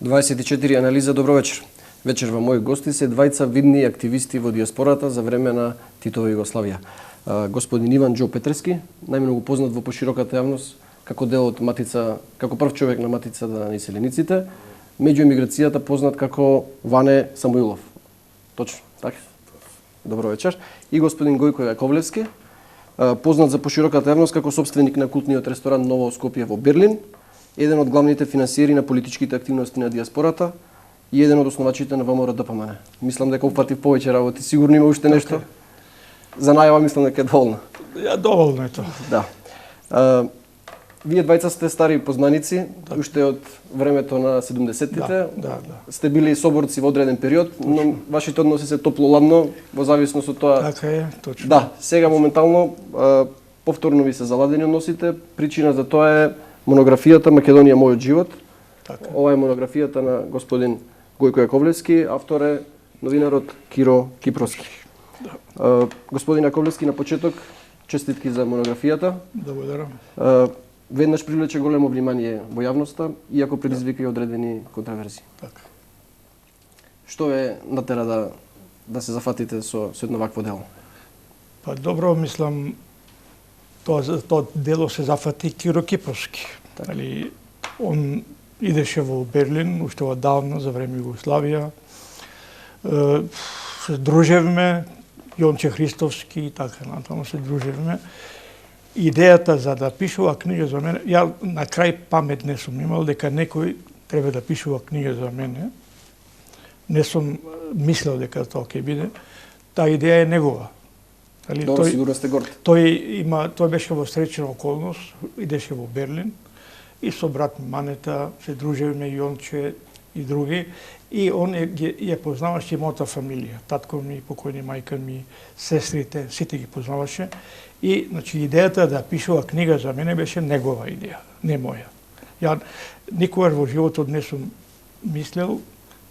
24 анализа, добро вечер. Вечерва мои гости се двајца видни активисти во диаспората за време на Титова Југославија. Господин Иван Џо Петревски, најмногу познат во пошироката јавност како дел од Матица, како прв човек на Матица на иселениците, меѓу емиграцијата познат како Ване Самуилов. Точно, така? Добро вечер. И господин Гојко Јаковлевски, познат за пошироката јавност како собственик на култниот ресторан Ново Скопје во Берлин, еден од главните финансиери на политичките активности на диаспората и еден од основачите на ВМРО-ДПМН. Мислам дека упатив повеќе работи. Сигурно има уште нешто? За најава мислам дека е доволно. Ја доволно е тоа. Да. Вие двајца сте стари познаници, уште од времето на 70-тите. Да. Сте били соборци во одреден период, но вашите односи се топло-ладно во зависност од тоа. Така е, точно. Да, сега моментално повторно ви се заладени односите. Причина за тоа е монографијата Македонија мојот живот. Така. Ова е монографијата на господин Гојко Јаковлевски, автор е новинарот Киро Кипровски. Да. Господин Јаковлевски, на почеток честитки за монографијата. Благодарам. Веднаш привлече големо внимание во јавноста, иако предизвика и одредени контроверзии. Така. Што ве натера да се зафатите со едно вакво дело? Па добро, мислам, тоа дело се зафати Киро Кипровски. Така. Он идеше во Берлин, уште одавно, за време Југославија. Се дружевме, Јонче Христовски и така натаму се дружевме. Идејата за да пишува книга за мене, ја на крај памет не сум имал дека некој треба да пишува книга за мене. Не сум мислел дека тоа ќе биде. Таа идеја е негова. Добро, сигурно сте горд. Тој беше во среќна околност, идеше во Берлин и со брат Манета се дружевме, Јонче и други. И он ја познаваше мојата фамилија. Татко ми, покојни мајка ми, сестрите, сите ги познаваше. И, значи, идејата да пишува книга за мене беше негова идеја, не моја. Ја никогаш во животот не сум мислел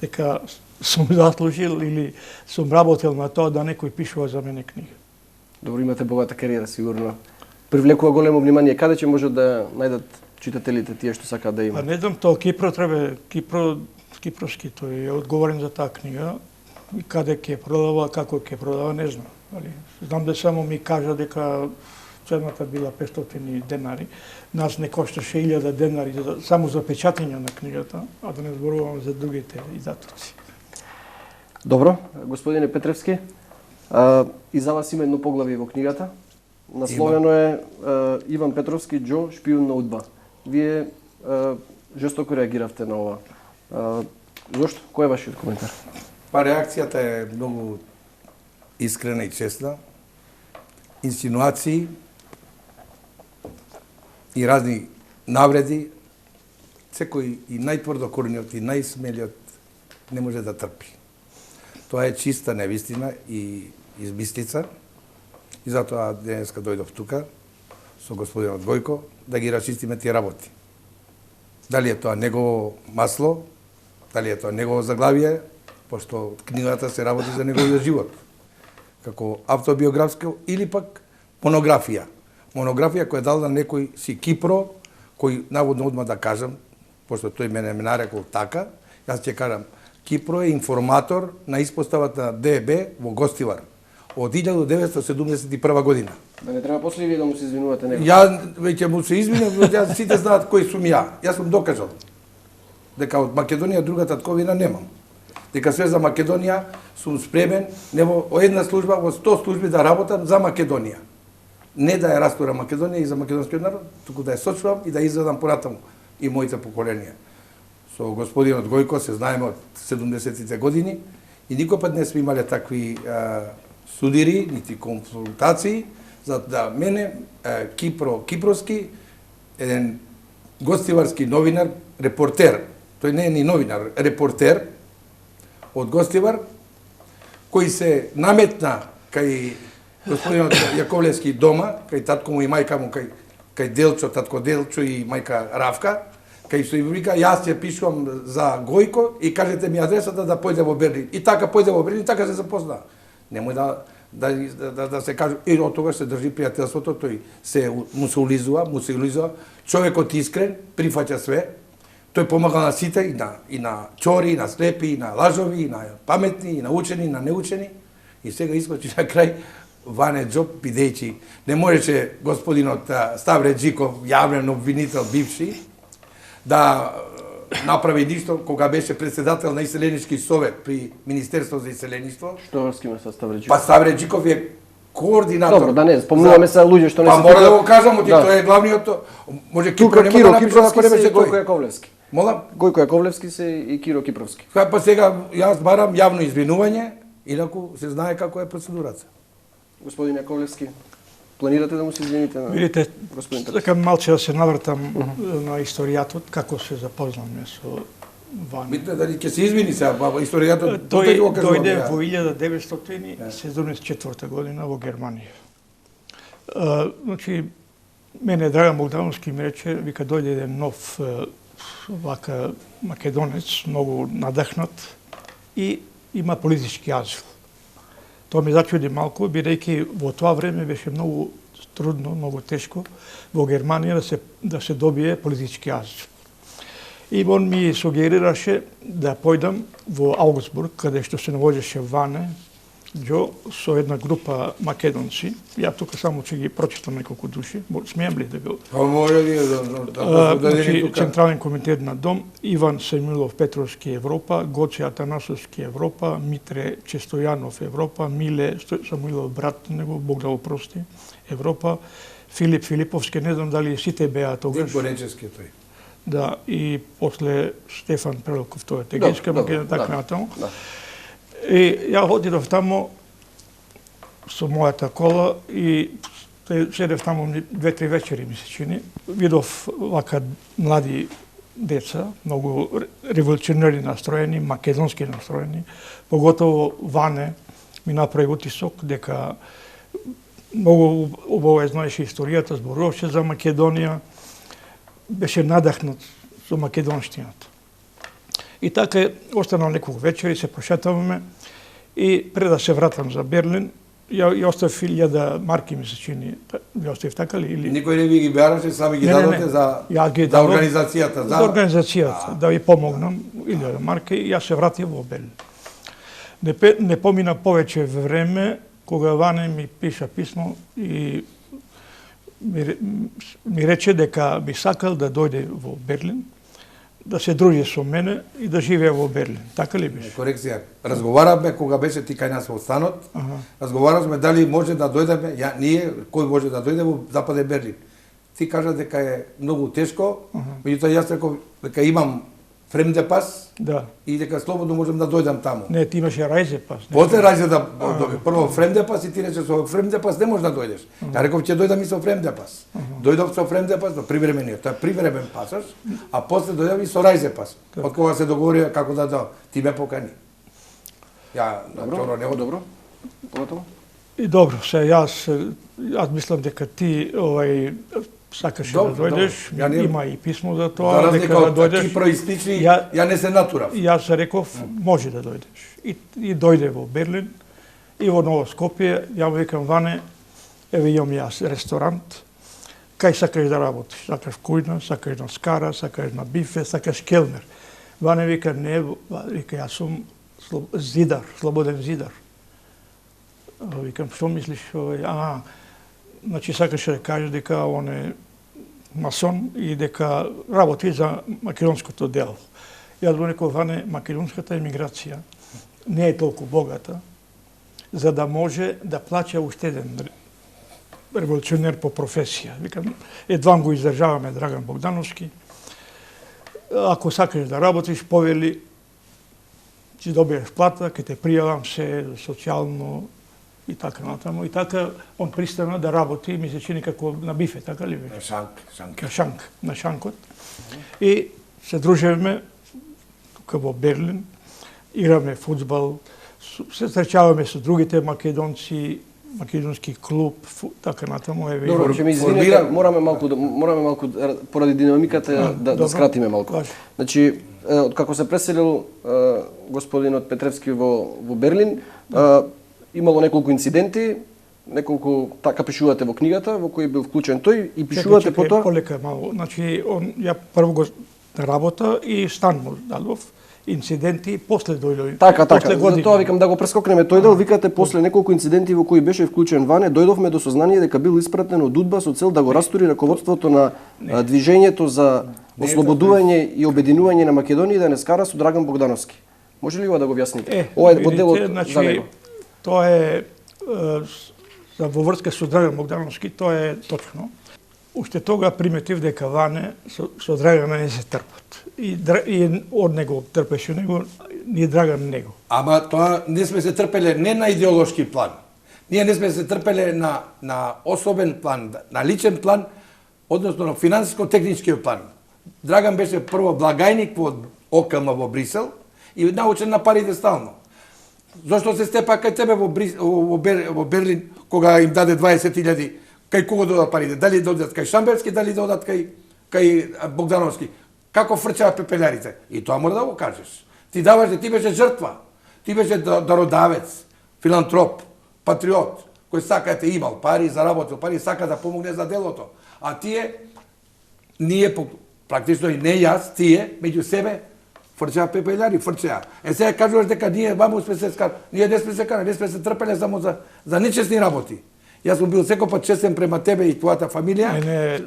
дека сум заслужил или сум работел на тоа да некој пишува за мене книга. Добро, имате богата кариера, сигурно. Привлекува големо внимание. Каде ќе можат да најдат читателите тие што сакаат да имат? Па не знам, тоа Кипровски, тој е одговорен за таа книга. И каде ќе продава, како ќе продава, не знам. Знам да само ми кажа дека цената била 500 денари. Нас не кошташе 1000 денари само за печатање на книгата, а да не зборувам за другите издатоци. Добро, господине Петревски, и за вас има едно поглавје во книгата. Насловено е Иван Петровски, Џо, шпион на УДБА. Вие жестоко реагиравте на ова. Зошто? Кој е вашиот коментар? Па реакцијата е многу искрена и честна. Инсинуации и разни навреди, секој и најтврдо корениот и најсмелиот не може да трпи. Тоа е чиста невистина и измислица. И затоа денеска дојдов тука со господинот Гојко да ги расчистиме тие работи. Дали е тоа негово масло, дали е тоа негово заглавие, пошто книгата се работи за неговиот живот, како автобиографска или пак монографија. Монографија која дал на некој си Кипро, кој наводно одма да кажам, пошто тој мене нарекол така, јас ќе кажам, Кипро е информатор на испоставата ДБ во Гостивар од 1971 година. Да не треба после вие да му се извинувате него. Ја веќе му се извинувам, ја сите знаат кој сум ја. Јас сум докажал дека од Македонија друга татковина немам. Дека све за Македонија сум спремен, не во една служба, во 100 служби да работам за Македонија. Не да ја растурам Македонија и за македонскиот народ, туку да ја сочувам и да изведам понатаму и моите поколенија. Со господинот Гојко се знаеме од 70-тите години и никој пат не сме имале такви судири, нити консултации, за да мене Кипровски, еден гостиварски новинар, репортер, тој не е ни новинар, репортер од Гостивар, кој се наметна кај господинот Јаковлевски дома, кај татко му и мајка му, кај Делчо, татко Делчо и мајка Равка, кај што им вика, јас ќе пишувам за Гојко и кажете ми адресата да појде во Берлин. И така појде во Берлин, така се запозна. Немој да се каже, и од тогаш се држи пријателството, тој му се улизува, човекот искрен, прифаќа све, Тој помагал на сите, и на чори, и на слепи, и на лажови, и на паметни, и на учени, и на неучени. И сега искочи на крај Ване Џоп, бидејќи не можеше господинот Ставре Джиков, јавен обвинител бивши, да направи ништо кога беше председател на Иселенички совет при Министерство за иселеништво. Што врски има со Ставре Джиков? Па Ставре Джиков е координатор. Добро, да не, спомнуваме се луѓе што не па се... Па мора да го кажам, да. тој е главниот, може Тука Кипро нема Киро да напише ако не беше Кипровски Гојко тој. Јаковлевски. Мола? Гојко Јаковлевски се и Киро Кипровски. Па сега јас барам јавно извинување, инаку се знае како е процедурата. Господин Јаковлевски, планирате да му се извините на Видите, господин Петров? така малце да се навртам на историјатот, како се запознавме со Ване. Битно е дали ќе се извини сега, историјата Тој го кажувам, дојде ја. во 1974 година во Германија. Значи, мене Драган Богдановски ми рече, вика дојде еден нов вака македонец, многу надахнат и има политички азил. Тоа ме зачуди малку, бидејќи во тоа време беше многу трудно, многу тешко во Германија да се добие политички азил. И он ми сугерираше да појдам во Аугсбург, каде што се наоѓаше Ване Џо со една група македонци. Ја тука само ќе ги прочитам неколку души. Смеем ли да го... Па може ли да Значи, тука? Централен комитет на Дом, Иван Семилов Петровски Европа, Гоце Атанасовски Европа, Митре Честојанов Европа, Миле Самуилов брат него, Бог да го прости, Европа, Филип Филиповски, не знам дали сите беа тогаш. Горечески тој. Да, и после Стефан Прелоков, тоа е Тегешка Македонија, така натаму. Да. И ја одидов тамо со мојата кола и седев тамо 2-3 вечери, ми се чини. Видов вака млади деца, многу револуционерни настроени, македонски настроени, поготово Ване ми направи утисок дека многу убаво знаеше историјата, зборуваше за Македонија, беше надахнат со македонштината. И така останал неколку вечери, се прошетаваме и пред да се вратам за Берлин, ја оставив 1000 марки, ми се чини. Ја оставив така ли? Или... Никој не ви ги бараше, сами ги дадоте за организацијата. За организацијата, да ви помогнам, 1000 марки, и јас се вратив во Берлин. Не помина повеќе време, кога Ване ми пиша писмо и ми рече дека би сакал да дојде во Берлин, да се дружи со мене и да живее во Берлин. Така ли беше? Корекција. Разговаравме кога беше ти кај нас во станот. Разговаравме дали може да дојдеме, ние кој може да дојде во Западен Берлин. Ти кажа дека е многу тешко, меѓутоа јас реков дека имам фремде пас, да, и дека слободно можам да дојдам таму. Не, ти имаше рајзе пас. После рајзе да доби. Прво фремде пас и ти рече со фремде пас не можеш да дојдеш. Ја реков ќе дојдам и со фремде пас. Дојдов со фремде пас, до привремениот, тоа е привремен пасаш, а после дојдам и со рајзе пас. Од кога се договори како да ти ме покани. Ја добро, не добро. Понатаму? И добро, се јас мислам дека ти сакаше да дојдеш, има и писмо за тоа, дека да дојдеш. Кипро и слични, ја не се натурав. Јас реков, може да дојдеш. И дојде во Берлин, и во Ново Скопје, ја му викам, Ване, еве имам јас ресторант, кај сакаш да работиш? Сакаш кујна, сакаш на скара, сакаш на бифе, сакаш келнер. Ване вика, не, вика, јас сум зидар, слободен зидар. Викам, што мислиш? Значи сакаше да каже дека он е масон и дека работи за македонското дело. Јас му реков, Ване, македонската емиграција не е толку богата, за да може да плаќа уште еден револуционер по професија. Викам, едвам го издржаваме Драган Богдановски. Ако сакаш да работиш, повели, ќе добиеш плата, ќе те пријавам се социјално и така натаму. И така он пристана да работи, ми се чини како на бифе, така ли беше? На Шанкот. И се дружевме тука во Берлин, играме фудбал, се среќаваме со другите македонци, македонски клуб, така натаму. Добро, ќе ми извините, мораме малку поради динамиката да скратиме малку. Значи, откако се преселил господинот Петревски во Берлин, имало неколку инциденти, така пишувате во книгата, во кој бил вклучен тој, и пишувате потоа... Полека мало. Значи, ја прво го на работа и стан му дадов. Инциденти после дојдови. Така, после години. затоа викам да го прескокнеме тој дел, викате после неколку инциденти во кои беше вклучен Ване, дојдовме до сознание дека бил испратен од УДБА со цел да го растури раководството на движењето за ослободување и обединување на Македонија и да не скара со Драган Богдановски. Може ли ова да го објасните? Ова е во делот за него. Тоа е за во врска со Драган Богдановски, тоа е точно. Уште тога приметив дека Ване со Драгана не се трпат. И од него трпеше него, ни Драган него. Ама тоа не сме се трпеле не на идеолошки план. Ние не сме се трпеле на особен план, на личен план, односно на финансиско-технички план. Драган беше прво благајник во ОКМ во Брисел и научен на парите стално. Зошто се степа кај тебе во Берлин, кога им даде 20.000, кај кого додат парите? Дали додат кај Шамберски, дали додат кај Богдановски? Како фрчаа пепеларите? И тоа мора да го кажеш. Ти даваш, ти беше жртва. Ти беше дародавец, филантроп, патриот, кој сака те имал пари, заработил пари, сака да помогне за делото. А тие, ние, практично и не јас, тие, меѓу себе, фрчаа пепелари, фрчаа. Сега кажуваш дека ние ваму сме се скар, ние не сме се карали, не сме се трпеле само за нечестни работи. Јас сум бил секој пат честен према тебе и твојата фамилија.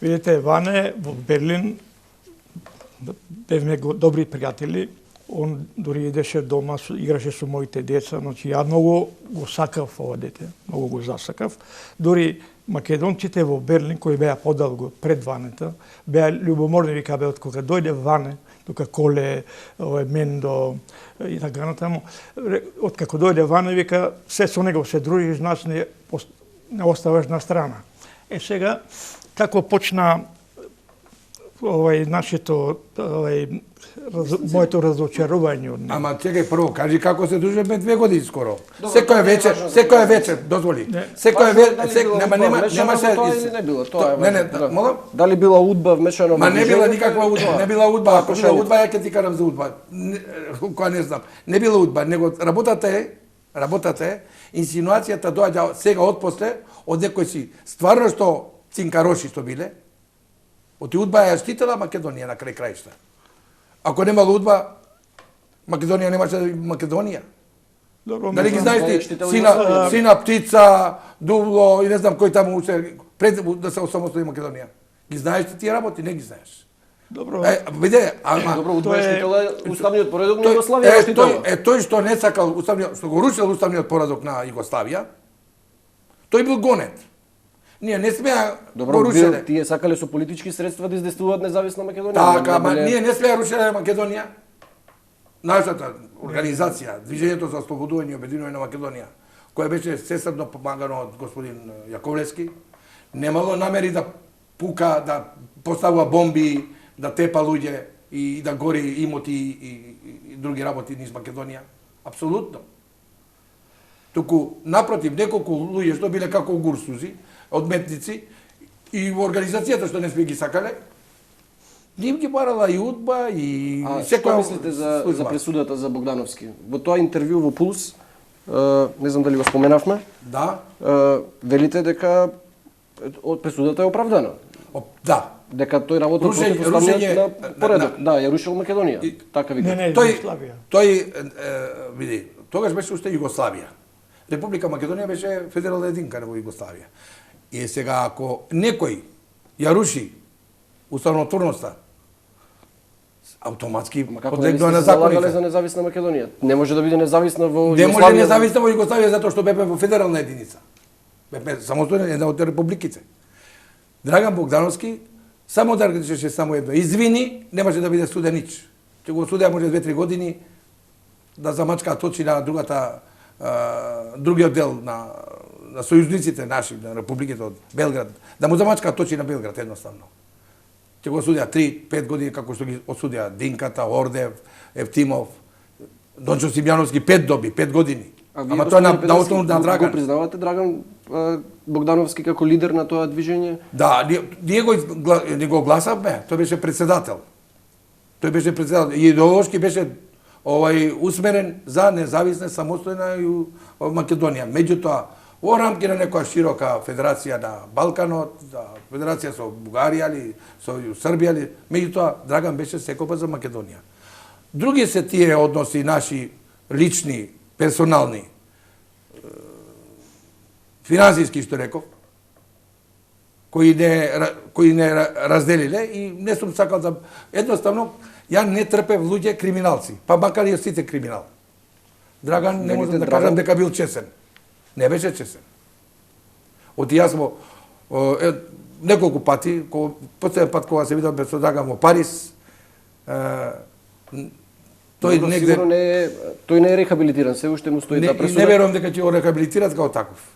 Видите, Ване во Берлин бевме добри пријатели. Он дури идеше дома, играше со моите деца, значи ја многу го сакав ова дете, многу го засакав. Дури македонците во Берлин кои беа подолго пред Ванета, беа љубоморни, вика бе, кога дојде Ване, тука Коле, Мендо и така натаму, откако дојде Ване, вика, се со него се дружиш, нас не оставаш на страна. Сега, како почна нашето моето разочарување од него. Ама чекај прво, кажи како се дружиме 2 години скоро. Секој вечер, дозволи. Секој вечер, немаше не било, тоа е. Не, молам? Дали била УДБА вмешана? Ма не била никаква УДБА, не била УДБА, ако била УДБА ја ќе ти карам за УДБА. Која не знам. Не била УДБА, него работата е, инсинуацијата доаѓа сега отпосле од некој си стварно што цинкароши што биле. Оти УДБА ја штитела Македонија на крај краишта. Ако немало УДБА, Македонија немаше Македонија. Дали ги знаеш ти сина птица, Дубло и не знам кој таму уште пред да се осамостои Македонија. Ги знаеш ти тие работи, не ги знаеш. Добро. Виде, Добро, УДБА штитела уставниот поредок на Југославија. Тој што не сакал што го рушил уставниот поредок на Југославија, тој бил гонет. Ние не смеа го рушеле. Тие сакале со политички средства да издействуваат независна Македонија. Така, ама ние не смеа рушеле Македонија. Нашата организација, Движењето за ослободување и обединување на Македонија, која беше сестрно помагано од господин Јаковлевски, немало намери да пука, да поставува бомби, да тепа луѓе и да гори имоти и други работи низ Македонија. Апсолутно. Туку, напротив, неколку луѓе што биле како гурсузи, одметници, и во организацијата што не сме ги сакале, ним ги барала и УДБА и секоја. Што мислите за пресудата за Богдановски? Во тоа интервју во Пулс, не знам дали го споменавме, да, велите дека пресудата е оправдана. Да. Дека тој работел против уставниот поредок. Да, ја рушил Македонија. Така вика. Не, Југославија. Тој види, тогаш беше уште Југославија. Република Македонија беше федерална единка во Југославија. И сега ако некој ја руши уставнотворноста, автоматски подлегнува на законите. За независна Македонија. Не може да биде независна во Југославија. Не може независна во Југославија затоа што беме во федерална единица. Беме самостојна една од републиките. Драган Богдановски само да речеше само едно. Извини, немаше да биде суден нич. Ќе го судеа може 2-3 години да замачка точи на другиот дел на сојузниците наши, на републиките од Белград, да му замачка точи на Белград едноставно. Ќе го судеа 3-5 години како што ги осудеа Динката, Ордев, Евтимов, Дончо Симјановски 5 доби, 5 години. Ама тоа на основу на Драган. Го признавате Драган Богдановски како лидер на тоа движење? Да, ние го гласавме, тој беше председател. Тој беше председател и идеолошки беше усмерен за независна самостојна Македонија. Меѓутоа, во рамки на некоја широка федерација на Балканот, федерација со Бугарија или со Србија или, меѓутоа Драган беше секогаш за Македонија. Други се тие односи наши лични, персонални, финансиски што реков, кои не разделиле и не сум сакал да едноставно ја не трпев луѓе криминалци, па макар и сите криминал. Драган не можам да кажам дека бил чесен. Не беше чесен. Оти јас во неколку пати, последен пат кога се видам со Драган во Париз, тој негде сигурно тој не е рехабилитиран, се уште му стои таа пресуда. Не верувам дека ќе го рехабилитират како таков.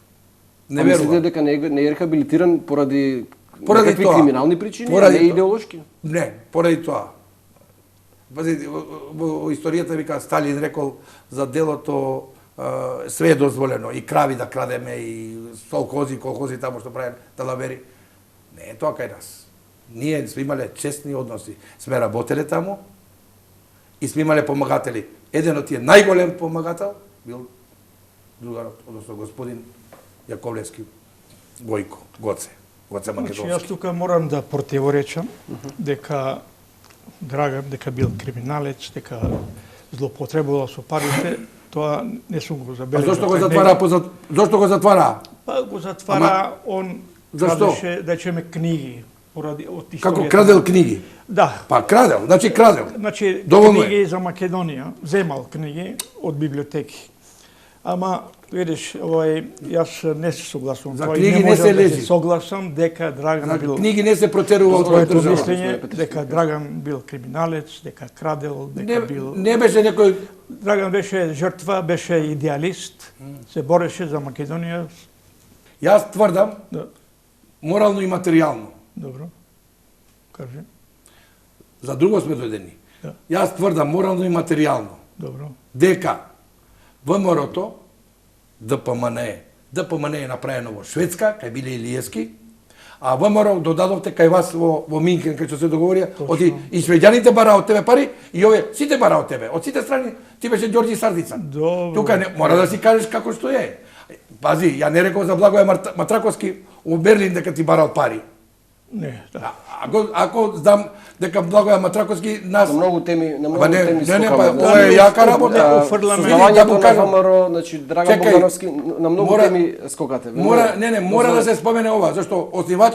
Не верувам. Мислите дека не е рехабилитиран поради некакви криминални причини, а не идеолошки? Не, поради тоа. Пазите, во историјата вика Сталин рекол за делото све е дозволено, и крави да крадеме, и колхози таму што правим талавери. Не е тоа кај нас. Ние сме имале честни односи. Сме работеле таму и сме имале помагатели. Еден од тие најголем помагател бил другарот, односно господин Јаковлевски Гоце Македонски. Јас тука морам да противоречам дека Драган бил криминалец, дека злоупотребувал со парите, тоа не сум го забележал. А зошто го затвара? Зошто го затвара? Па го затвара, он крадеше, да речеме, книги поради од историјата. Како крадел книги? Да. Па крадел, значи крадел. Значи Доволно книги за Македонија, земал книги од библиотеки. Ама видиш, јас не се согласувам. За книги не се лежи. Согласам дека Драган бил... Книги не се протерува од држава. Мислење дека Драган бил криминалец, дека крадел, дека бил... Не беше некој... Драган беше жртва, беше идеалист, се бореше за Македонија. Јас тврдам, Да. морално и материјално. Добро. Кажи. За друго сме дојдени. Да. Јас тврдам морално и материјално. Добро. Дека ВМРО-то ДПМН е направено во Шведска, кај Биле Илиевски, а ВМРО додадовте кај вас во Минкен, кај што се договорија, оти и швеѓаните бара од тебе пари, и овие сите бара од тебе. Од сите страни ти беше Ѓорѓи Сардица. Добро. Тука мора да си кажеш како што е. Пази, ја не реков за Благоје Матраковски у Берлин дека ти барал пари. Не, да. Ако знам дека Благоје Матраковски нас... На многу теми Не, скокаме. па ова е јака работа. Создавањето на ВМРО, значи Драган Богдановски, на многу теми скокате. Мора да се спомене ова, зашто оснивач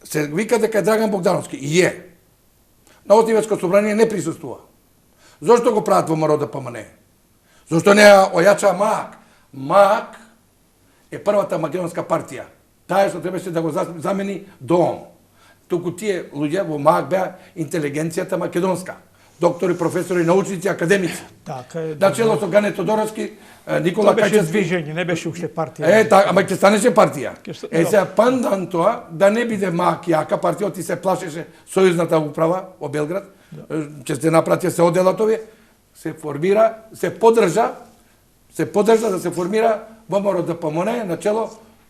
се вика дека е Драган Богдановски. И е. На оснивачко собрание не присуствува. Зошто го прават во ВМРО ДПМН? Зошто не ојача МААК? МААК е првата македонска партија. Таа што требаше да го замени ДОМ. Туку тие луѓе во МААК беа интелигенцијата македонска. Доктори, професори, научници, академици. Така е. Начело со Гане Тодоровски, Никола Тоа беше Кајчевски. движење, не беше уште партија. Ама ќе станеше партија. Да. Сега пандан тоа, да не биде МААК јака партија, оти се плашеше Сојузната управа во Белград, ќе се напратија се одделат овие, се формира, се подржа да се формира ВМРО ДПМН начело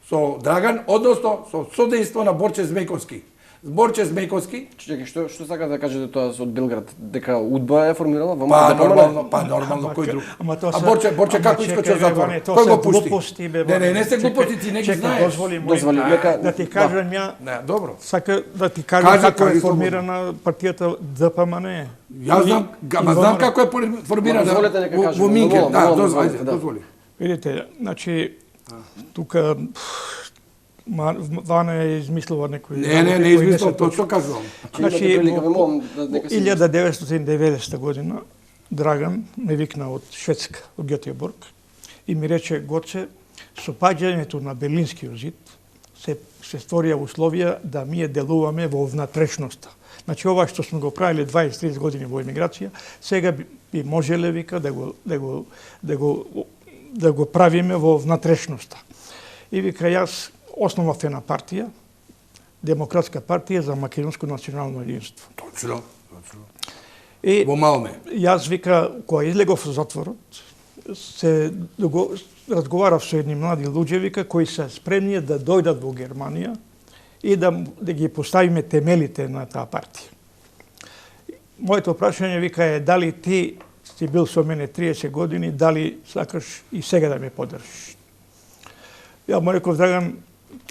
со Драган, односно со содејство на Борче Змејковски. Борче Змејковски. Чекај, што сакате да кажете тоа од Белград, дека УДБА е формирала во Нормално, кој друг. А Борче како искочил затвор? Кој го пушти? Не се глупости, ти не ги знаеш. Дозволи, нека да ти кажам ја. Не, добро. Сака да ти кажам како е формирана партијата ДПМН. Јас знам како е формирана во Минкен. Да, дозволи. Видите, значи тука Вана е измислила некој... Не измислил, тоа што кажувам. Значи, 1990 година Драган ме викна од Шведска, од Гетеборг, и ми рече: Гоце, со паѓањето на Берлинскиот зид се створија условија да ние делуваме во внатрешноста. Значи, ова што сме го правиле 20-30 години во емиграција, сега би можеле, вика, да го правиме во внатрешноста. И вика, јас основав една партија, Демократска партија за македонско национално единство. Точно. И во Малме. Јас, вика, кога излегов од затворот, се разговарав со едни млади луѓе, вика, кои се спремни да дојдат во Германија и да ги поставиме темелите на таа партија. Моето прашање, вика, е дали ти си бил со мене 30 години, дали сакаш и сега да ме поддржиш? Ја му реков Драган,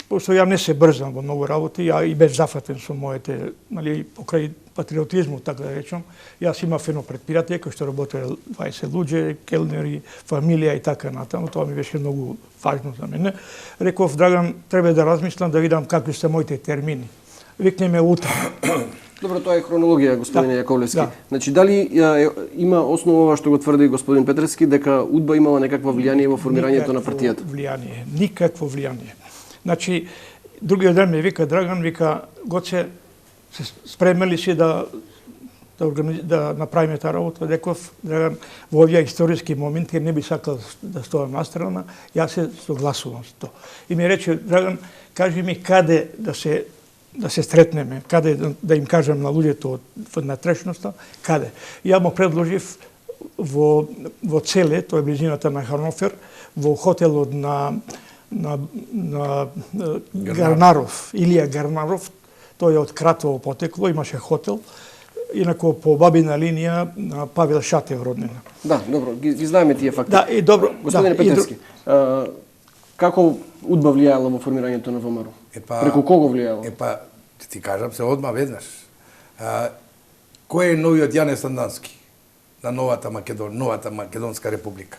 пошто ја не се брзам во многу работи, ја и без зафатен со моите, нали, покрај патриотизмот, така да речам. Јас имав едно предпријатие кој што работеле 20 луѓе, келнери, фамилија и така натаму, тоа ми беше многу важно за мене. Реков Драган, треба да размислам да видам какви се моите термини. Викне ме утре. Добро, тоа е хронологија, господине Јаковлевски. Да. Значи, дали има основа ова што го тврди господин Петрески, дека УДБА имала некакво влијание во формирањето на партијата? Никакво влијание. Значи, другиот ден ме вика Драган, вика, Гоце, се спремели си да направиме таа работа. Реков, Драган, во овие историски моменти не би сакал да стоам настрана, јас се согласувам со тоа. И ми рече, Драган, кажи ми каде да се стретнеме, каде да им кажам на луѓето од натрешноста, каде. Ја му предложив во Целе, тоа е близината на Ханофер, во хотелот на Гарнаров, Илија Гарнаров, тој е од Кратово потекло, имаше хотел, инако по бабина линија на Павел Шатев роднина. Да, добро, ги знаеме тие факти. Да, и добро. Господине Петерски, како УДБА влијаела во формирањето на ВМРО? Преку кого влијаела? Ти кажам се одма веднаш. Кој е новиот Јане Сандански на новата Македонска република?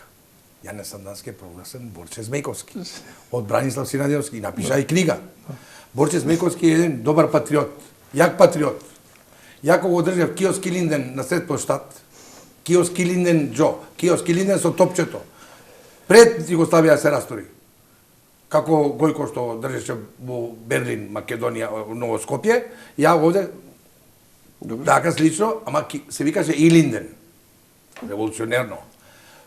Јане Сандански е прогласен Борче Змејковски. Од Бранислав Синадевски, напиша и книга. Борче Змејковски е еден добар патриот, јак патриот. Ја кога одржав киоски Линден на сред площад, киоски Линден Џо, киоски Линден со топчето, пред Југославија се растори. Како Гојко што држеше во Берлин, Македонија, Ново Скопје, ја овде така слично, ама се викаше и Линден. Револуционерно.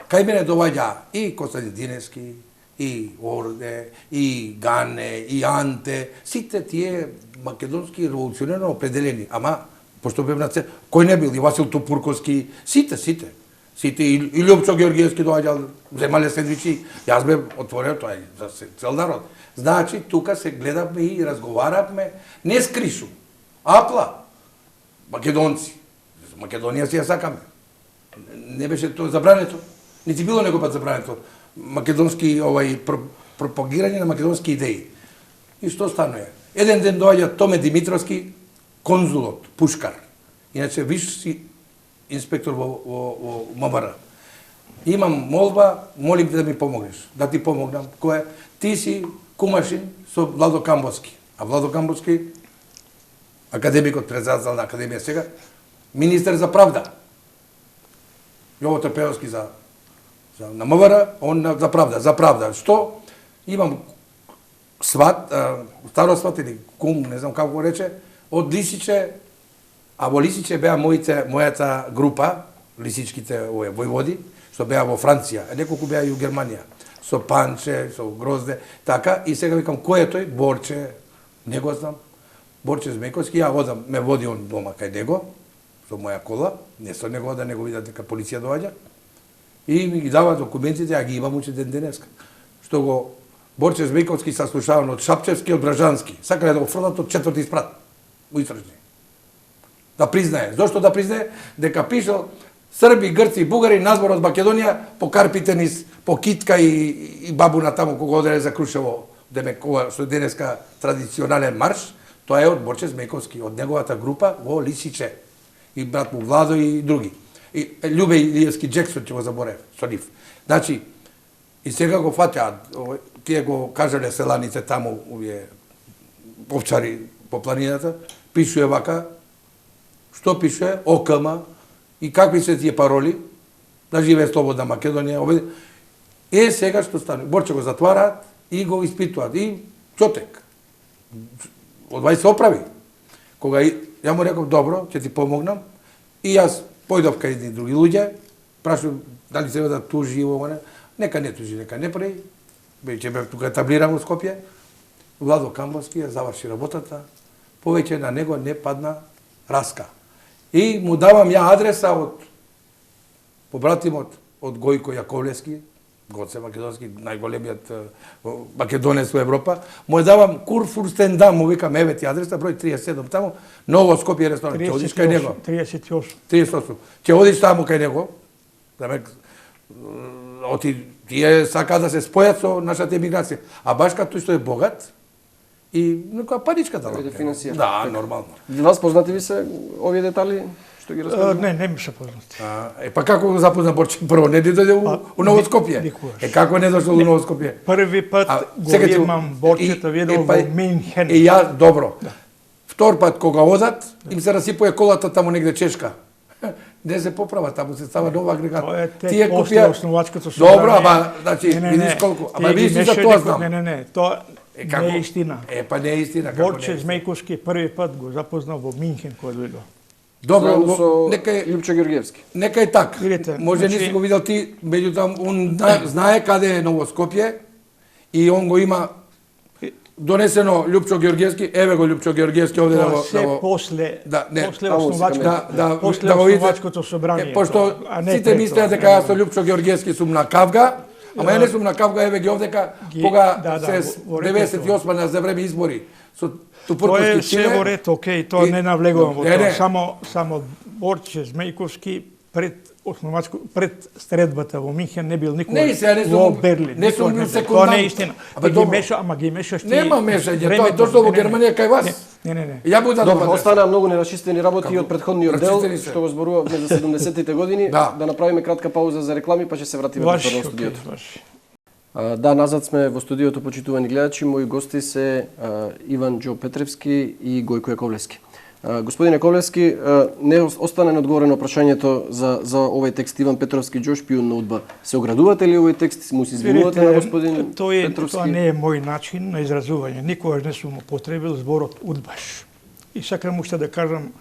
Кај мене доаѓа и Костадин Диневски, и Орде, и Гане, и Анте, сите тие македонски револуционерно определени, ама пошто бевна се, кој не бил, и Васил Топурковски, сите, и Лјупчо Георгиевски доаѓал, земале сендвичи, јас бев отворен, тоа е за цел народ. Значи, тука се гледавме и разговаравме, не скришу, апла, македонци. Македонија си ја сакаме. Не беше тоа забрането, нити било некој пат забрането. Македонски, пропагирање на македонски идеи. И што станува? Еден ден доаѓа Томе Димитровски, конзулот, пушкар. Иначе висши инспектор во МВР. Имам молба, молим те да ми помогнеш, да ти помогнам. Кој е? Ти си кумашин со Владо Камбовски. А Владо Камбовски, академикот, председател на академија сега, министер за правда. Јово Трпеовски на МВР, он за правда. Што? Имам сват, старо сват или кум, не знам како го рече, од Лисиче, а во Лисиче беа мојата група, лисичките војводи, што беа во Франција, неколку беа и у Германија, со Панче, со Грозде, така, и сега викам, кој е тој? Борче, не го знам, Борче Змејковски, ја одам, ме води он дома кај него, со моја кола, не со него да не го видат дека полиција доаѓа, и ми ги дава документите, а ги имам уче ден денеска. Што го Борче Змејковски саслушаван од Шапчевски, од Бражански, сакале да го фрлат од четврти спрат, во истражни. Да признае. Зошто да признае? Дека пишал Срби, Грци, Бугари, назбор од Македонија, по Карпите низ, по Китка и Бабуна таму, кога оделе за Крушево, демек, ова што денеска традиционален марш, тоа е од Борче Змејковски, од неговата група во Лисиче. И брат му Владо и други. И Љубе Илиевски Джексон ќе го заборев со нив. Значи, и сега го фатеа, тие го кажале селаните таму, овие овчари по планината, пишуе вака, што пишуе, ОКМ, и какви се тие пароли, да живее слободна Македонија. Сега што стане, Борче го затвараат и го испитуваат. И чотек. Од 20 се оправи. Кога ја му реков, добро, ќе ти помогнам, и јас појдов кај едни други луѓе, прашувам дали се да тужи ово, нека не тужи, нека не прави, ќе бев тука таблирам во Скопје, Владо Камбовски ја заврши работата, повеќе на него не падна раска. И му давам ја адреса од побратимот од Гојко Јаковлевски, Гоце Македонски, најголемиот македонец во Европа, му давам Курфурстендам, му викам, еве ти адреса, број 37 таму, Ново Скопје ресторант, ќе одиш кај него. 38. 38. Ќе одиш таму кај него, тие сака да се спојат со нашата емиграција. А баш като што е богат и некоја паричка дала. Да финансира. Да, нормално. Вас познати ви се овие детали што ги раскажувате? Не ми се познати. Па како го запозна Борче прво? Не дојде у Ново Скопје? Никогаш. Како не дошол у Ново Скопје? Први пат го имам Борчета видел во Минхен. И ја, добро. Втор пат кога одат, им се расипува колата таму негде Чешка. Не се поправа, таму се става нова агрегат. Тие купија основачкото собрание. Добро, ама значи видиш колку, ама видиш за тоа знам. Не, тоа не е истина. Па не е истина како Борче Змејковски први пат го запознал во Минхен кога дојдо. Добро, со нека е Лјупчо Ѓорѓевски. Нека е така. Видите, Може не си го видел ти, меѓутоа он знае каде е Ново Скопје и он го има донесено Лјупчо Ѓорѓевски, еве го Лјупчо Ѓорѓевски овде Тоа се после да го основачкото собрание. Пошто сите мислеа дека јас со Лјупчо Ѓорѓевски сум на кавга, ама ја не сум на кавга, еве ги овдека кога се 98 на за време избори со Тоа е се во ред, окей, тоа не навлегувам во тоа. Само Борче Змејковски пред средбата во Минхен не бил никој во Берлин. Не сум бил секундант. Тоа не е истина. Ги мешаш ти. Нема мешање, тоа дошло во Германија кај вас. Не. Ја буда Добро, останаа многу нерашистени работи од претходниот дел, што го зборувавме за 70-тите години. Да направиме кратка пауза за реклами, па ќе се вратиме во студиото. Да, назад сме во студиото, почитувани гледачи. Мои гости се Иван Џо Петревски и Гојко Јаковлевски. Господин Јаковлевски, не остана неодговорено прашањето за овој текст. Иван Петровски Џо, шпион на УДБА. Се оградувате ли овој текст? Му се извинувате на господин Петровски? Тоа не е мој начин на изразување. Никогаш не сум употребил зборот удбаш. И сакам уште да кажам,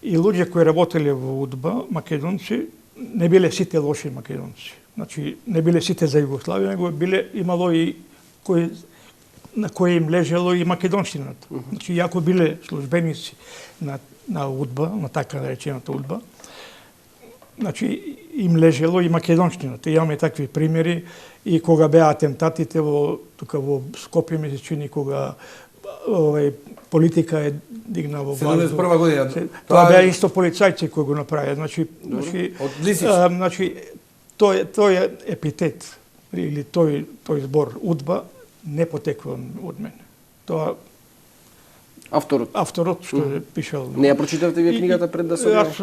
и луѓе кои работеле во УДБА, македонци, не биле сите лоши македонци. Значи, не биле сите за Југославија, него имало и на кои им лежело и македонщината. Значи, јако биле службеници на УДБА, на така наречената УДБА, значи, им лежело и македонщината. Имаме такви примери и кога беа атентатите тука во Скопје, ми се чини, кога политика е дигна во воздух. 71 година. Тоа беа исто полицајци кои го направија. Значи, тој епитет или тој збор УДБА не потекува од мене. Тоа авторот што е пишал. Не ја прочитавте вие книгата пред да се Јас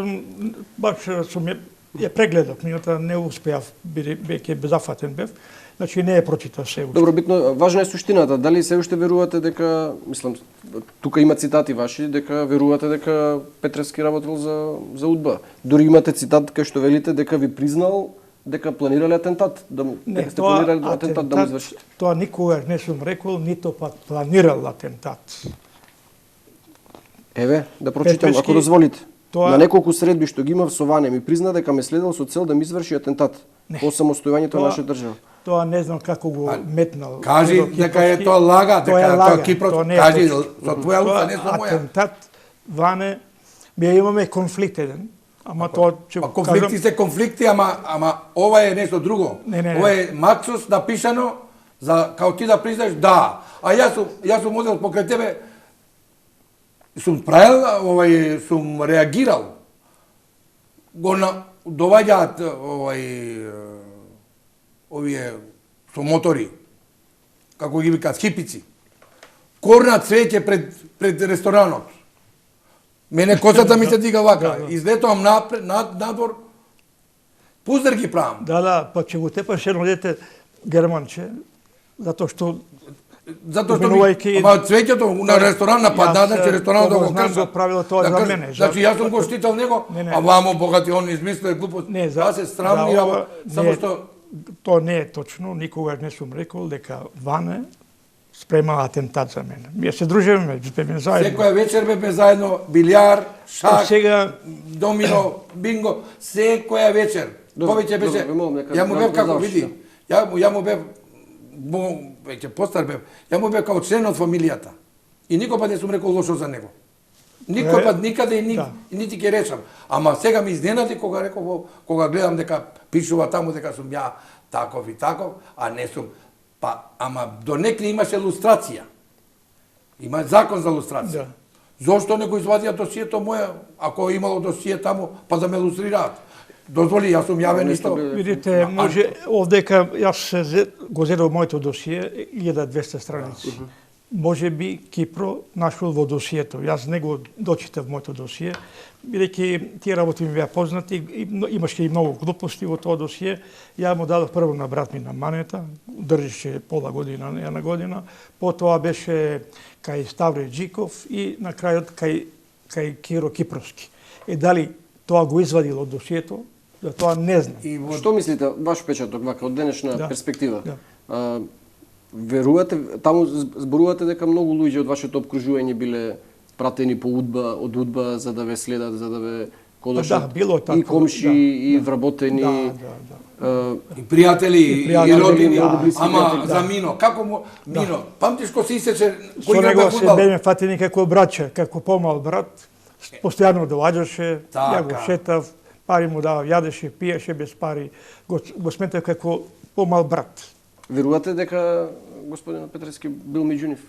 сум ја прегледав, меѓутоа не успеав, веќе зафатен бев. Значи не е прочитав се уште. Добро, битно, важна е суштината. Дали се уште верувате дека, мислам, тука има цитати ваши, дека верувате дека Петревски работел за УДБА. Дури имате цитат кај што велите дека ви признал дека планирале атентат, дека сте планирале атентат да му извршите. Тоа никогаш не сум рекол, нито пак планирал атентат. Еве, да прочитам, ако дозволите. На неколку средби што ги имав со Ване ми призна дека ме следел со цел да ми изврши атентат по самостојањето на нашата држава. Тоа не знам како го метнал. Кажи дека е тоа лага, дека тоа Кипрос, кажи со твоја уста, не со моја. Атентат, Ване, ние имаме конфликт еден. Ама тоа ќе кажам... Конфликти се конфликти, ама ова е нешто друго. Ова е максус напишано за као ти да признаеш да. А јас сум одел покрај тебе, сум правил, сум реагирал. Го доваѓаат овие со мотори, како ги викаат хипици. Корнат цвеќе пред ресторанот. Мене косата ми се дига вака. Излетувам надвор, пуздар ги правам. Да, па ќе го тепаш едно дете германче, затоа што ама цвеќето на ресторан нападна, че ресторанот да го крша. Го правило тоа за мене. Значи јас сум го штитал него, а вамо богати он измислил глупост. Јас се срамнирам, само што тоа не е точно, никогаш не сум рекол дека Ване спремала атентат за мене. Ние се дружиме, беме заедно. Секоја вечер беме заедно, билјар, шах, домино, бинго, секоја вечер. Повеќе беше, ја му бев како види, ја му бев, веќе постар бев, ја му бев како член од фамилијата. И никој пат не сум рекол лошо за него. Никој пат, никаде и нити ќе речам. Ама сега ми изненади кога реков, кога гледам дека пишува таму дека сум ја таков и таков, а не сум. Па, ама донекли имаше лустрација. Има закон за лустрација. Зошто не го извадија досието моја, ако имало досие таму, па да ме лустрираат? дозволи, јас сум јавен исто. Видите, може овдека јас го зедов моето досие 1200 страници. Може би Кипро нашол во досието. Јас не го дочитав моето досие, бидејќи тие работи ми беа познати, имаше и многу глупости во тоа досие. Ја му дадов прво на брат ми на Манета, држеше пола година, не една година, потоа беше кај Ставре Джиков и на крајот кај Киро Кипровски. Дали тоа го извадил од досието, да тоа не знам. Што мислите, ваш печаток, вака, од денешна перспектива? Да. Верувате, таму зборувате дека многу луѓе од вашето обкружување биле пратени по од УДБА за да ве следат, за да ве кодашат, Да, било така. и комши, и вработени, И пријатели, и родини, ама пријатели, за Мино, како му Мино, памтиш кој се исече, Со кој него игра се фудбал? беме фатени како браќа, како помал брат. Постојано доаѓаше, ја го Така. шетав, пари му давав, јадеше, пиеше без пари, го сметав како помал брат. Верувате дека господинот Петрески бил меѓу нив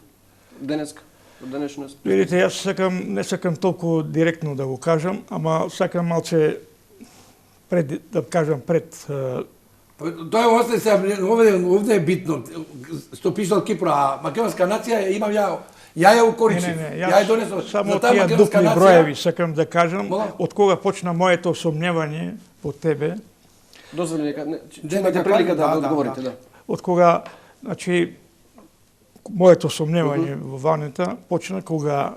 денеска, од денешна? Видите, јас не сакам толку директно да го кажам, ама сакам малце пред Тоа е осте се, овде е битно, што пишал Кипро, а македонска нација имам ја ја укоричив, ја ја донесов. Само тие дупли броеви сакам да кажам, од кога почна моето сомневање по тебе, Дозволи нека, имате прилика да одговорите, да. од кога, значи, моето сомневање во Ванета почна кога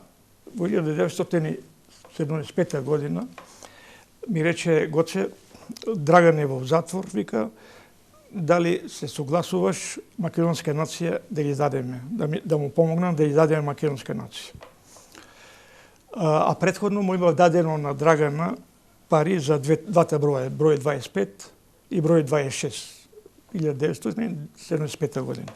во 1975 година ми рече Гоце, Драган е во затвор, вика, дали се согласуваш македонска нација да ги издадеме, да му помогнам да издадеме македонска нација. А претходно му имав дадено на Драгана пари за двата броја, број 25 и број 26. 1975 година.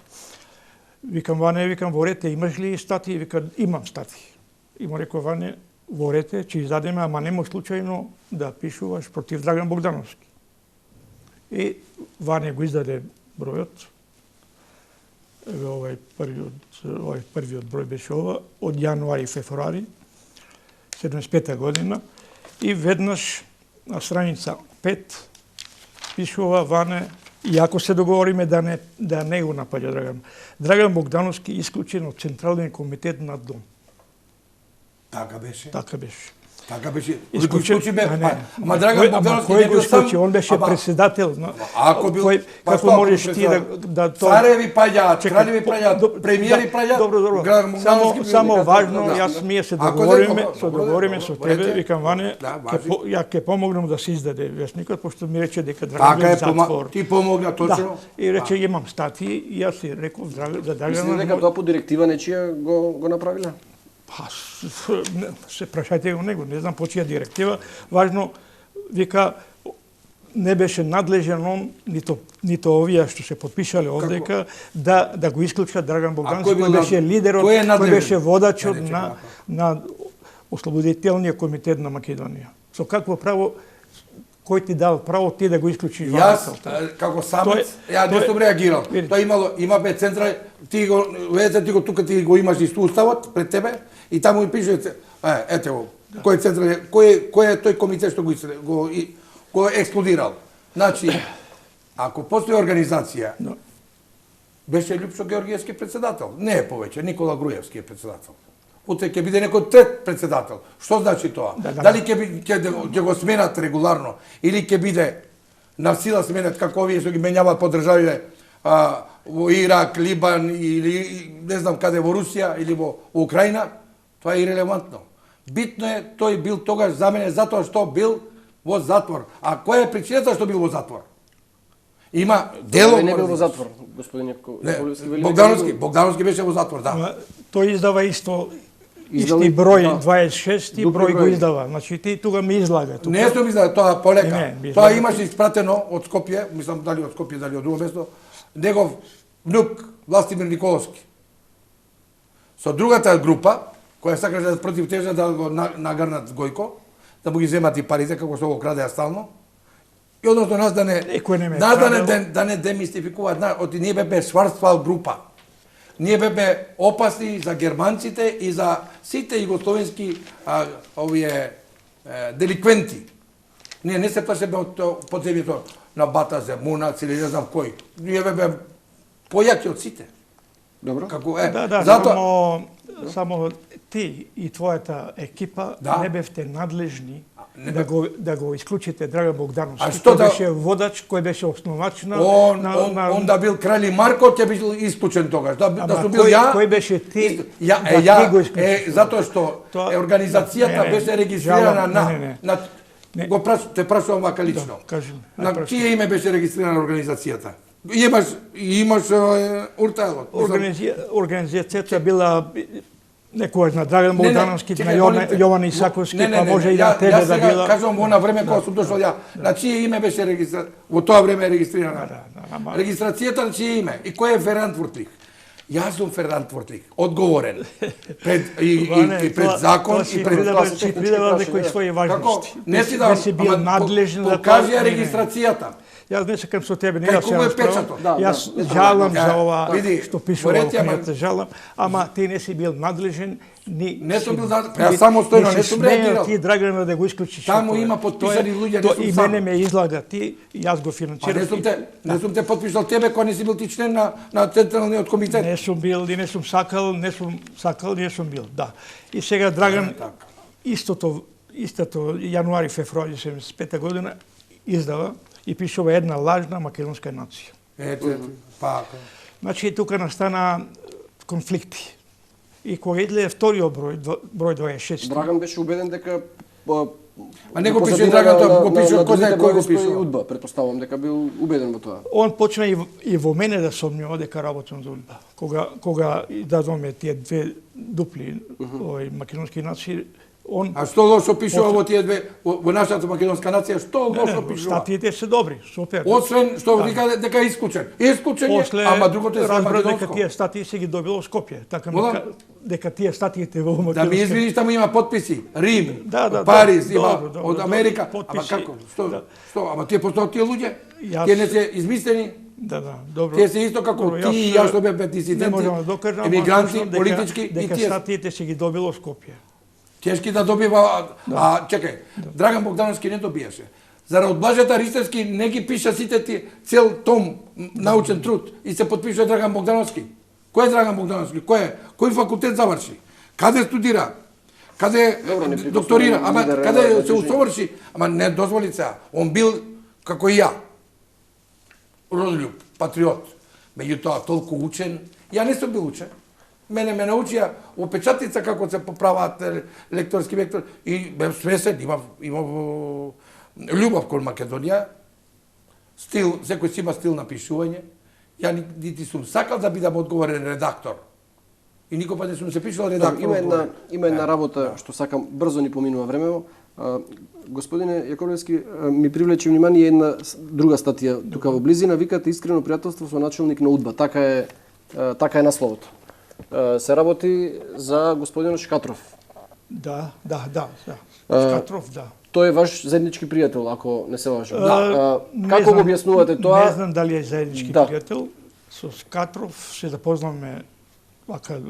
Викам, Ване, викам, во рете, имаш ли статии? Вика, имам статии. И му реков, Ване, во рете, ќе издадеме, ама нема случајно да пишуваш против Драган Богдановски. И Ване го издаде бројот. Овој првиот број беше ова, од јануари и февруари, 75 година. И веднаш на страница 5 пишува Ване, и ако се договориме да не го напаѓа Драган. Драган Богдановски исклучен од Централниот комитет на Дом. Така беше. Така беше. Така беше. Исклучен, ама Драган Богдановски кој го исклучи? Он беше председател на. Ако бил, како можеш ти да цареви паѓаат, кралеви паѓаат, премиери паѓаат. Добро. Само важно, јас ние се договориме со тебе, викам, Ване, ја ќе помогнам да се издаде весникот, пошто ми рече дека Драган бил затвор. Ти помогна точно. И рече имам статии, и јас си реков за Драган. Мислите дека тоа по директива нечија го направиле? Па, се прашајте го него, не знам по чија директива. Важно, вика, не беше надлежен он, нито овие што се подпишале овдека, да го исклучат Драган Богдановски, кој беше лидерот, кој беше водачот на Ослободителниот комитет на Македонија. Со какво право, кој ти дал право ти да го исклучиш? Јас, како самец, ја не сум реагирал. Тоа имаме центра, ти го тука ти го имаш и уставот пред тебе, и таму и пише, ете го, кој центра, кој е тој комитет што го експлодирал. Значи, ако постои организација, беше Лјупчо Георгиевски председател, не е повеќе, Никола Груевски е председател. Утре ќе биде некој трет председател. Што значи тоа? Дали ќе го сменат регуларно или ќе биде на сила сменат како овие што ги менјаваат по државите во Ирак, Либан или не знам каде во Русија или во Украина, тоа е ирелевантно. Битно е тој бил тогаш за мене затоа што бил во затвор. А која е причината што бил во затвор? Има дело. Не бил во затвор, господин Богдановски беше во затвор, да. Тој издава исти број 26 и број го издава. Значи ти тука ми излага. Не сум излага, тоа полека. Тоа имаше испратено од Скопје, мислам дали од Скопје, дали од друго место, негов внук Властимир Николовски. Со другата група, која сакаше да противтежа да го нагарнат Гојко, да му ги земат и парите, како што го крадеа стално, и односно нас да не демистификуваат, оти ние бе Шварцвал група. Ние бе опасни за германците и за сите југословенски овие деликвенти. Ние не се плашеме од подземјето на Бата Земунац или не знам кој. Ние бе појаки од сите. Добро. Како Да, затоа само ти и твојата екипа не бевте надлежни да го исклучите Драган Богдановски. Тој беше водач, кој беше основач на... Он да бил Крали Марко, ќе бил исклучен тогаш. Да сум бил ја... Кој беше ти? Затоа што организацијата беше регистрирана на... Те прашувам вака лично. На чие име беше регистрирана организацијата? Имаш уртајлот. Организацијата била некојаш на Драган Богдановски, на Јован Исаковски, па може и на тебе да била. Кажувам во на време кога сум дошол ја. На чие име беше регистрирана? Во тоа време е регистрирана. Регистрацијата на чие име? И кој е Фердинанд? Јас сум Фердинанд, одговорен пред закон и пред си придавал некои своји важности. Не си да си бил надлежен за покажи ја регистрацијата. Јас не сакам со тебе, не ја се печатот. Јас жалам за ова што пишува во книгата, жалам, ама ти не си бил надлежен ни... Не сум бил надлежен, јас самостојно не сум реагирал. Ти Драгана да го исклучиш. Таму има подписани луѓе, не сум сам. И мене ме излага ти, јас го финансирам. Не сум те подпишал тебе кога не си бил ти член на Централниот комитет. Не сум бил, и не сум сакал, не сум бил, да. И сега Драган, истото јануари, февруари 75 година, издава и пишува една лажна македонска нација. Ето, пака. Значи, тука настана конфликти. И кога идле вториот број 26. Драган беше убеден дека А не го пише Драган, тоа го пише кој знае кој го пише. УДБА, претпоставувам дека бил убеден во тоа. Он почна и во мене да сомнува дека работам за УДБА. Кога дадоме тие две дупли македонски нации, А што лошо пишува во тие две во нашата македонска нација? Што лошо пишува? Статиите се добри, супер. Освен што вика дека е исклучен. Исклучен е, ама другото е разбрав македонско. дека тие статии се ги добило Скопје. Така дека тие статиите во македонска. Да ми извиниш, таму има потписи. Рим, Париз, има од Америка. Ама како? Што? Ама тие постојат тие луѓе? Тие не се измислени? Да, добро. Тие се исто како ти и јас што бе дисиденти, емигранти, политички и дека тие. статиите се ги добило Скопје. Тешки да добива, чекај, Драган Богдановски не добиеше. Зарад Блажета Ристевски не ги пиша сите ти цел том научен труд и се подпишува Драган Богдановски. Кој е Драган Богдановски? Кој факултет заврши? Каде студира? Каде докторира? Ама каде се усоврши? Ама не дозволи се. Он бил како и ја. Родолюб, патриот. Меѓутоа толку учен, ја не сум бил учен. Мене ме научија во печатница како се поправаат лекторски вектор и бев свесен, имав љубов кон Македонија. Стил, секој си има стил на пишување. Ја нити сум сакал да бидам одговорен редактор. И никога не сум се пишал редактор. Има една работа што сакам, брзо ни поминува времево. Господине Јаковлевски, ми привлече внимание една друга статија тука во близина, викате искрено пријателство со начелник на УДБА. Така е насловот. Се работи за господинот Шкатров. Да. Шкатров, да. Тој е ваш заеднички пријател, ако не се лажам. Како го објаснувате тоа? Не знам дали е заеднички пријател. Со Шкатров се запознавме вака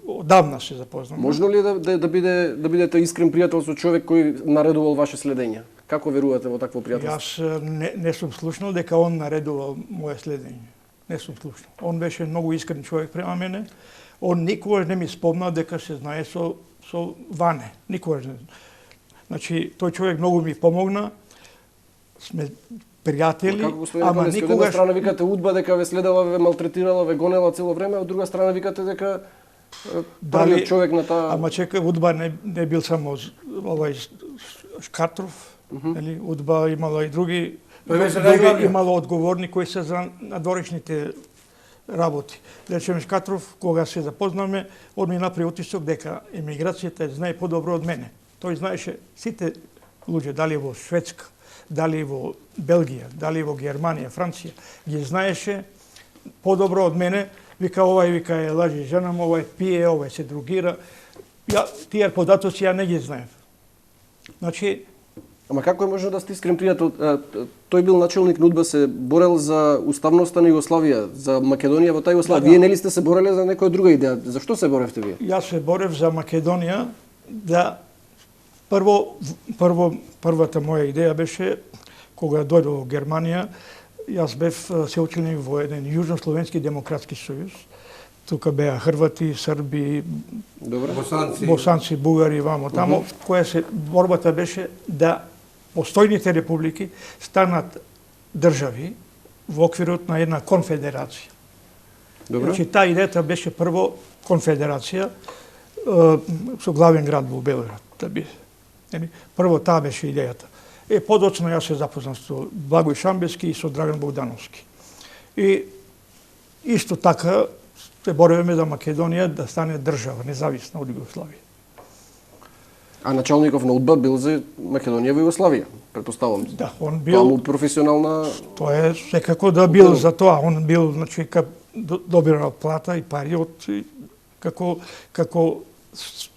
одавна се запознавме. Можно ли да бидете искрен пријател со човек кој наредувал ваше следење? Како верувате во такво пријателство? Јас не сум слушнал дека он наредувал моје следење. Не сум слушнал. Он беше многу искрен човек према мене. Он никогаш не ми спомна дека се знае со Ване. Никогаш не. Значи, тој човек многу ми помогна. Сме пријатели, ама никогаш... Од една страна викате УДБА дека ве следела, ве малтретирала, ве гонела цело време, од друга страна викате дека првиот човек на таа... Ама чекај, УДБА не бил само овај Шкатров, нели? УДБА имала и други имало одговорни кои се за надворешните работи. Речеме Шкатров, кога се запознаме, он ми направи утисок дека емиграцијата знае подобро од мене. Тој знаеше сите луѓе, дали во Шведска, дали во Белгија, дали во Германија, Франција, ги знаеше подобро од мене. Вика вика е лажи жена му, овај пие, овај се другира. Тие податоци ја не ги знаев. Значи, ама како е можно да сте искрен пријател? Тој бил начелник на УДБА, се борел за уставноста на Југославија, за Македонија во таа Југославија. Вие нели сте се бореле за некоја друга идеја? Зашто се боревте вие? Јас се борев за Македонија да Првата моја идеја беше, кога дојдов во Германија, јас бев се учленик во еден Јужнословенски демократски сојуз. Тука беа хрвати, срби, босанци, бугари, вамо тамо, која се борбата беше да постојните републики станат држави во оквирот на една конфедерација. Значи, таа идејата беше прво конфедерација со главен град во Белград да биде. Прво таа беше идејата. Подоцна јас се запознав со Благој Шамбески и со Драган Богдановски. И исто така се бориме да Македонија да стане држава, независна од Југославија. А началников на УДБА бил за Македонија во Југославија, претпоставам. Да, он бил... Тоа му професионална... Тоа е секако да бил за тоа. Он бил, значи, добирал плата и пари од како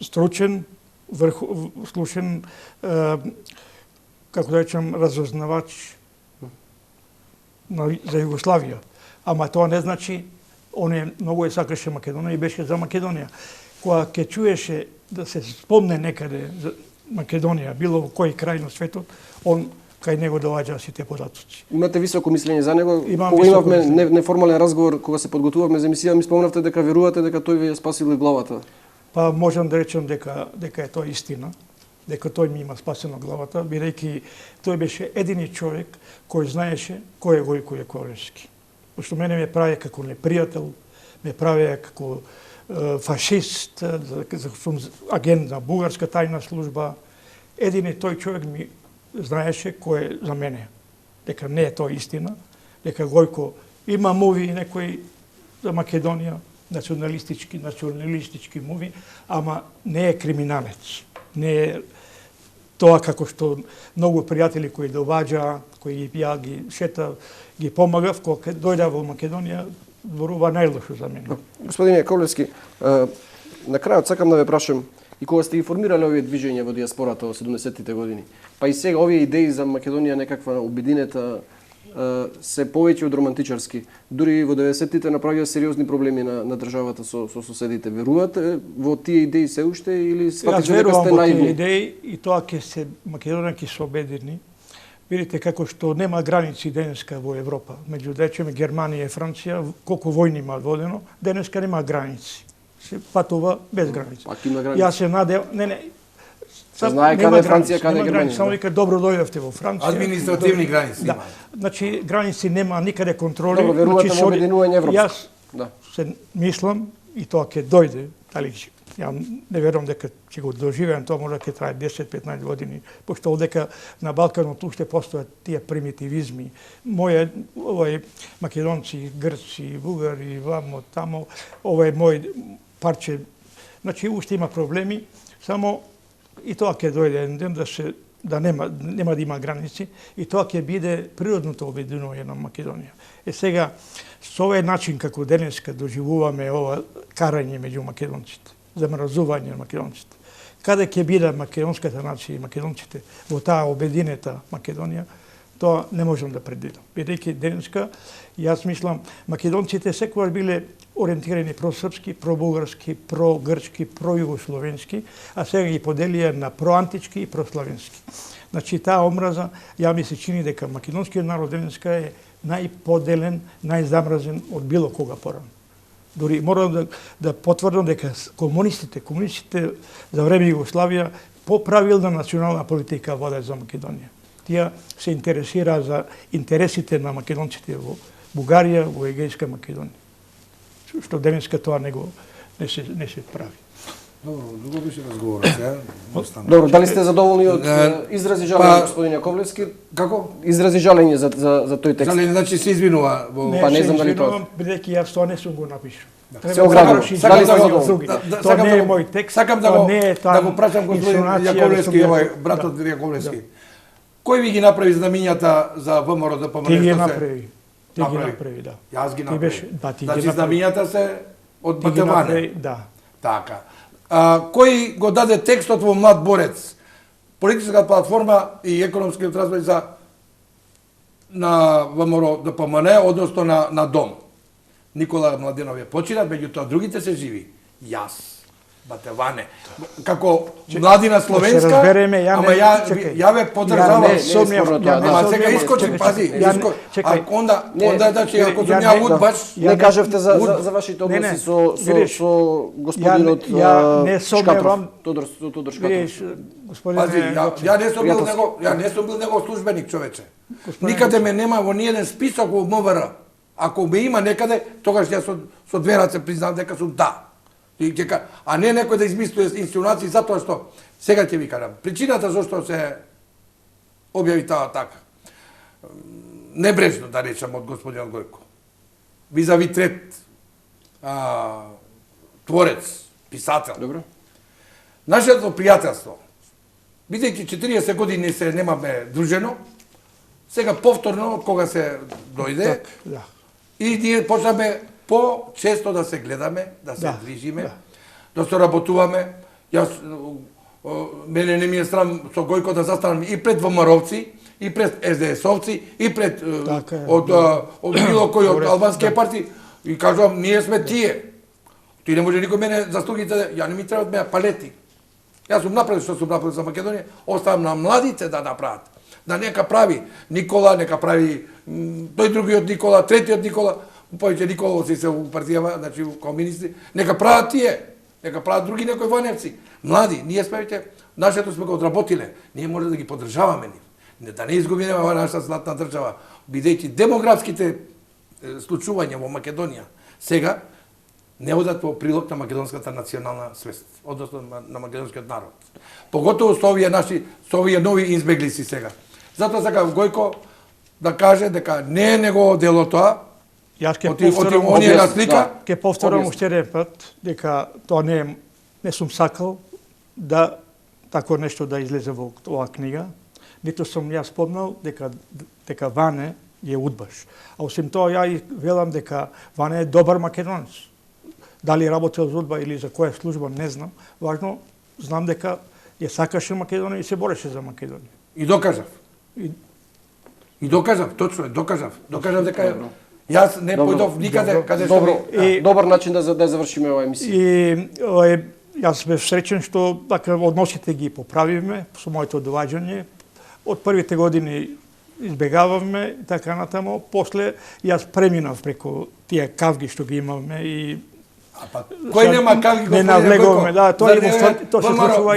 стручен, слушен, како да речем, разузнавач за Југославија. Ама тоа не значи, он многу сакаше Македонија и беше за Македонија. Кога ќе чуеше да се спомне некаде за Македонија, било во кој крај на светот, он кај него доаѓа сите податоци. Имате високо мислење за него? Кога имавме неформален разговор, кога се подготувавме за емисија, ми спомнавте дека верувате дека тој ви ја спасил главата. Па можам да речем дека е тоа истина, дека тој ми има спасено главата, бидејќи тој беше едини човек кој знаеше кој е Гојко Јаковлевски. Пошто мене ме прави како непријател, ме прави како фашист, сум агент на бугарска тајна служба. Едини тој човек ми знаеше кој е за мене. Дека не е тоа истина, дека Гојко има муви некои за Македонија, националистички муви, ама не е криминалец. Не е тоа како што многу пријатели кои доваѓа, кои ги шета, ги помагав, кога дојде во Македонија, зборува најлошо за мене. Господин Јаковлевски, на крајот сакам да ве прашам, и кога сте ги формирале овие движења во диаспората во 70-тите години, па и сега овие идеи за Македонија некаква обединета се повеќе од романтичарски. Дури во 90-тите направија сериозни проблеми на државата со соседите. Верувате во тие идеи се уште или сватите дека сте наивни? Јас верувам во тие идеи и тоа Македонија ќе се обедини. Видите како што нема граници денеска во Европа. Меѓу речеме Германија и Франција, колку војни има водено, денеска нема граници. Се патува без граници. Пак има граници. Јас се надев, се знае каде е Франција, каде е Германија. Само вика добро дојдовте во Франција. Административни граници има. Значи граници нема никаде контроли. Добро, верувате во обединување европско. Јас се мислам и тоа ќе дојде, дали ја не верувам дека ќе го доживеам, тоа може ќе трае 10-15 години, пошто одека на Балканот уште постојат тие примитивизми. Македонци, грци, бугари, вамо, тамо, мој парче, значи уште има проблеми, само и тоа ќе дојде еден ден да нема да има граници и тоа ќе биде природното обединување на Македонија. Сега, со овој начин како денеска доживуваме ова карање меѓу македонците, замразување на македонците. Каде ќе биде македонската нација и македонците во таа обединета Македонија, тоа не можам да предвидам. Бидејќи денеска, јас мислам, македонците секогаш биле ориентирани просрпски, пробугарски, прогрчки, пројугословенски, а сега ги поделија на проантички и прославенски. Значи, таа омраза, ја ми се чини дека македонскиот народ денеска е најподелен, најзамразен од било кога порано. Дори морам да потврдам дека комунистите за време Југославија по правилна национална политика водат за Македонија. Тие се интересира за интересите на македонците во Бугарија, во Егејска Македонија. Што денеска тоа не се прави. Добро, друго беше разговорот сега. Добро, дали сте задоволни од изрази жалење господин Јаковлевски? Како? Изрази жалење за тој текст. Жалење, значи се извинува во... Па не знам дали тоа. Бидејќи јас тоа не сум го напишал. Се оградува. Дали сте задоволни? Тоа не е мој текст. Сакам да го прашам господин Јаковлевски, братот Јаковлевски. Кој ви ги направи знамињата за ВМРО ДПМН? Ти ги направи. Ти ги направи, да. Јас ги направи. Значи знамињата се од БТВ. Да. Така. Кој го даде текстот во Млад борец? Политичка платформа и економскиот развој на ВМРО ДПМН, односно на Дом. Никола Младенов е починат, меѓутоа другите се живи. Јас. Бате Ване, како младина словенска, се разбереме, ја ама не- ја чекај. ја ве подржавам. не спорно тоа, да. Ама сега искочи, пази, чекај. Onda значи ако сум ја ја не- удбаш, Не кажавте за вашите Не, односи не. со Видиш, господинот ја не Шкатров, сомневам. Тодор Шкатров. Видиш, господине, пази, ја не сум бил Пријателство. него, ја не сум бил негов службеник, човече. Никаде ме нема во ниеден список во МВР. Ако ме има некаде, тогаш ја со две раце признавам дека сум да. А не некој да измислува инсинуации затоа што сега ќе ви кажам. Причината зашто се објави таа така. Небрежно да речам од господинот Гојко. Визави трет творец, писател. Добро. Нашето пријателство, бидејќи 40 години се немаме дружено, сега повторно кога се дојде, да. и ние почнаме по-често да се гледаме, да се Да, движиме, да. да се работуваме. Јас мене не ми е срам со Гојко да застанам и пред ВМРО-вци, и пред СДС-овци, и пред Така е, од било кој од Добре, албанските да. партии, и кажувам ние сме тие. Ти не може никој мене заслугите, ја не ми требаат мене палети. Јас сум направил што сум направил за Македонија, оставам на младите да направат. Да нека прави Никола, нека прави тој другиот Никола, третиот Никола, повеќе Николовци се у партијава, значи како министри, нека прават тие, нека прават други некои ваневци. Млади, ние сме веќе, нашето сме го одработиле, ние може да ги поддржаваме нив. Да не изгубиме ова наша златна држава, бидејќи демографските случувања во Македонија сега не одат во прилог на македонската национална свест, односно на македонскиот народ. Поготово со овие нови избеглици сега. Затоа сакав Гојко да каже дека не е негово дело тоа, Јас ќе оти повторам, оние на објас- слика, да. ќе повторам Објасни. уште еден пат дека тоа не сум сакал да тако нешто да излезе во оваа книга, ниту сум јас спомнал дека Ване е удбаш. А освен тоа ја и велам дека Ване е добар македонец. Дали работел за удба или за која служба не знам, важно знам дека ја сакаше Македонија и се бореше за Македонија. и докажав. И- И докажав, точно е, докажав. Докажав дека јас не Добро, појдов никаде добро, каде што Добро, ми... И- добар начин да завршиме оваа емисија. И јас бев среќен што така односите ги поправивме со моето доваѓање. Од првите години избегававме така натаму, после јас преминав преку тие кавги што ги имавме и А па, кој нема кавги не навлегуваме, да, тоа и тоа се случува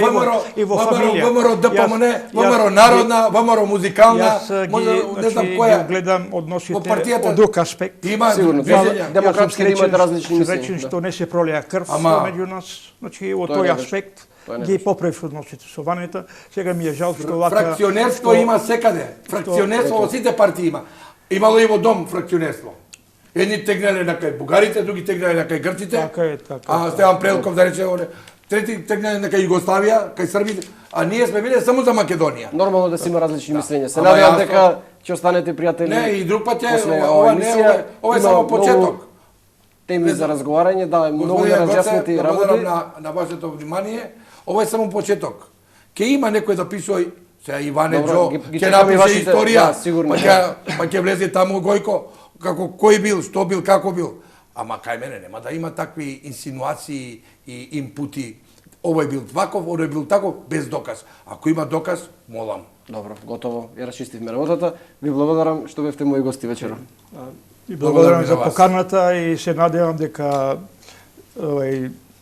и во фамилија. ВМРО ДПМН, Јас- ВМРО народна, ВМРО музикална, Јас може не знам ги која. гледам Во односите партијата- од друг аспект. Има Сигурно, движења. демократски да имате различни мислења, Среќен да. што не се пролеа крв Ама- меѓу нас, значи од Тоа е тој неважно. аспект Тоа е ги неважно. поправив односите со Ванета. Сега ми е жал што вака Фракционерство што- има секаде. Фракционерство во сите партии има. Имало и во дом фракционерство. Едни тегнале на кај бугарите, други тегнале на кај грците. Така е, така. А Стеван Прелков да рече, трети тегнале на кај Југославија, кај Србите. А ние сме биле само за Македонија. Нормално да се има различни мислења. Се Ама надевам јасно. дека ќе останете пријатели. Не, и друг пат е, после ова оваа не, емисија. ова е Има само многу почеток. Теми за разговарање, да, многу Господине да Гоце, разјаснети благодарам работи. на вашето внимание. Ова е само почеток. Ке има некој да пишува сега Иване Добро, Джо, ги ќе чекаме и напише вашите- историја, да, сигурно, па ќе влезе таму Гојко, како кој бил, што бил, како бил. Ама кај мене нема да има такви инсинуации и импути. Овој бил ваков, овој бил таков, без доказ. Ако има доказ, молам. Добро, готово. Ја расчистивме работата. Ви благодарам што бевте мои гости вечером. И Благодарам благодарам ви за за вас. поканата и се надевам дека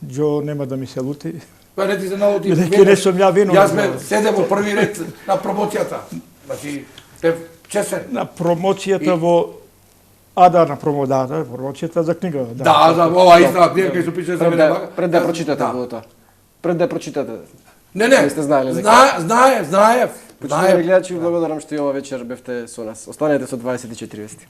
Џо нема да ми се лути. Па не ти се налути. Бидејќи не сум ја виновен. Јас ме седе во први ред на промоцијата. Значи, бев чесен. На промоцијата во на промоцијата за книга. Да, ова истина, вие кај се пише за мене. Пред да прочитате водата. Пред да прочитате. Не, Не сте знаеле дека. знаев. Почитувани гледачи, ви благодарам што и ова вечер бевте со нас. Останете со 24 вести.